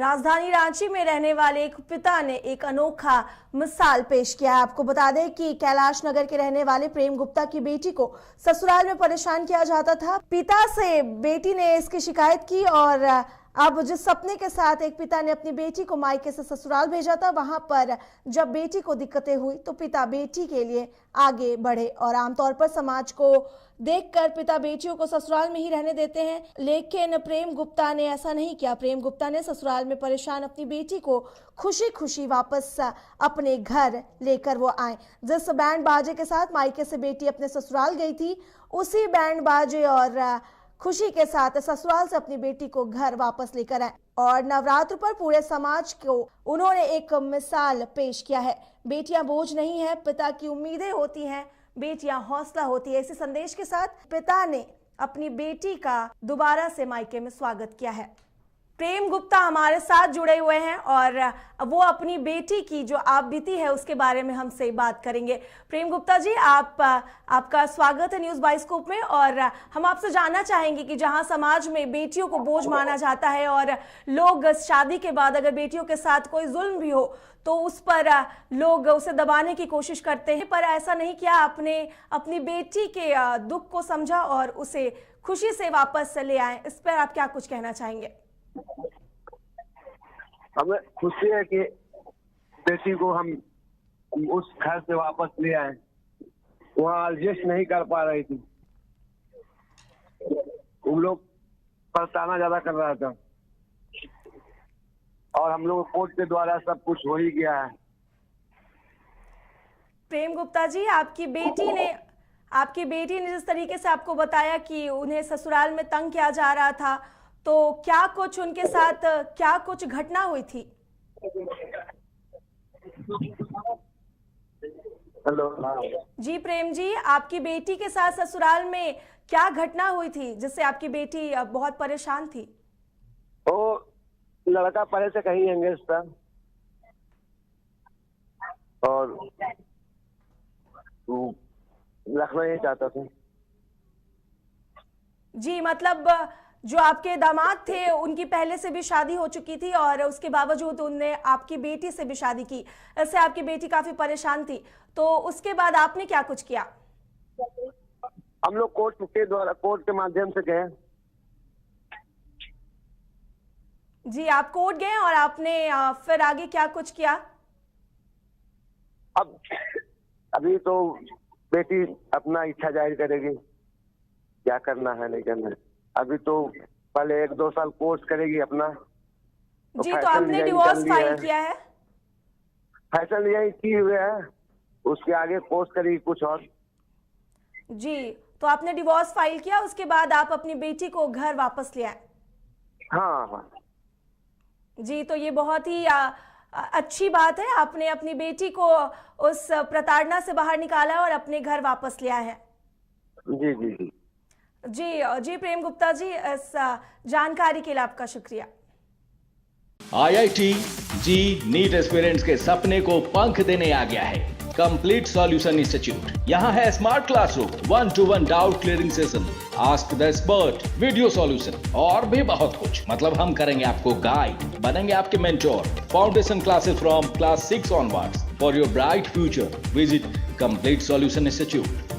राजधानी रांची में रहने वाले एक पिता ने एक अनोखा मिसाल पेश किया है। आपको बता दें कि कैलाश नगर के रहने वाले प्रेम गुप्ता की बेटी को ससुराल में परेशान किया जाता था। पिता से बेटी ने इसकी शिकायत की और अब जिस सपने के साथ एक पिता ने अपनी बेटी को मायके से ससुराल भेजा था, वहां पर जब बेटी को दिक्कतें हुई तो पिता बेटी के लिए आगे बढ़े और आमतौर पर समाज को देखकर पिता बेटियों को ससुराल में ही रहने देते हैं, लेकिन प्रेम गुप्ता ने ऐसा नहीं किया। प्रेम गुप्ता ने ससुराल में परेशान अपनी बेटी को खुशी खुशी वापस अपने घर लेकर वो आए। जिस बैंड बाजे के साथ मायके से बेटी अपने ससुराल गई थी, उसी बैंड बाजे और खुशी के साथ ससुराल से अपनी बेटी को घर वापस लेकर आए और नवरात्र पर पूरे समाज को उन्होंने एक मिसाल पेश किया है। बेटियां बोझ नहीं है, पिता की उम्मीदें होती हैं, बेटियां हौसला होती है। इसी संदेश के साथ पिता ने अपनी बेटी का दोबारा से मायके में स्वागत किया है। प्रेम गुप्ता हमारे साथ जुड़े हुए हैं और वो अपनी बेटी की जो आप बीती है उसके बारे में हमसे बात करेंगे। प्रेम गुप्ता जी, आपका स्वागत है न्यूज़ बाइस्कोप में और हम आपसे जानना चाहेंगे कि जहां समाज में बेटियों को बोझ माना जाता है और लोग शादी के बाद अगर बेटियों के साथ कोई जुल्म भी हो तो उस पर लोग उसे दबाने की कोशिश करते हैं, पर ऐसा नहीं किया। आपने अपनी बेटी के दुख को समझा और उसे खुशी से वापस ले आए। इस पर आप क्या कुछ कहना चाहेंगे? हमें खुशी है कि बेटी को हम उस घर से वापस ले आए। वहाँ एडजस्ट नहीं कर पा रही थी, उन लोग परेशान ज्यादा कर रहा था और हम लोग कोर्ट के द्वारा सब कुछ हो ही गया है। प्रेम गुप्ता जी, आपकी बेटी ने जिस तरीके से आपको बताया कि उन्हें ससुराल में तंग किया जा रहा था, तो क्या कुछ उनके साथ क्या कुछ घटना हुई थी? हेलो जी प्रेम जी, आपकी बेटी के साथ ससुराल में क्या घटना हुई थी जिससे आपकी बेटी बहुत परेशान थी? वो लड़का पहले से कहीं एंगेज था और रखना ही चाहता था। जी, मतलब जो आपके दामाद थे उनकी पहले से भी शादी हो चुकी थी और उसके बावजूद उनने आपकी बेटी से भी शादी की। इससे आपकी बेटी काफी परेशान थी, तो उसके बाद आपने क्या कुछ किया? हम लोग कोर्ट के माध्यम से गए। जी, आप कोर्ट गए और आपने फिर आगे क्या कुछ किया? अभी तो बेटी अपना इच्छा जाहिर करेगी क्या करना है नहीं करना है। अभी तो पहले 1-2 साल कोर्स करेगी अपना। जी, तो आपने डिवोर्स फाइल किया है? फैसल यही की हुए है, उसके आगे कोर्स करेगी कुछ और। जी, तो आपने डिवोर्स फाइल किया, उसके बाद आप अपनी बेटी को घर वापस ले आए? हाँ। जी, तो ये बहुत ही अच्छी बात है। आपने अपनी बेटी को उस प्रताड़ना से बाहर निकाला और अपने घर वापस ले आए हैं। जी प्रेम गुप्ता जी, इस जानकारी के लिए आपका शुक्रिया। IIT जी नीट एस्पिरेंट्स के सपने को पंख देने आ गया है कंप्लीट सॉल्यूशन इंस्टीट्यूट। यहाँ है smart classroom, 1-to-1 doubt clearing session, ask the expert, video solution और भी बहुत कुछ। मतलब हम करेंगे आपको गाइड, बनेंगे आपके mentor. Foundation classes from class 6 onwards for your bright future. Visit complete solution institute.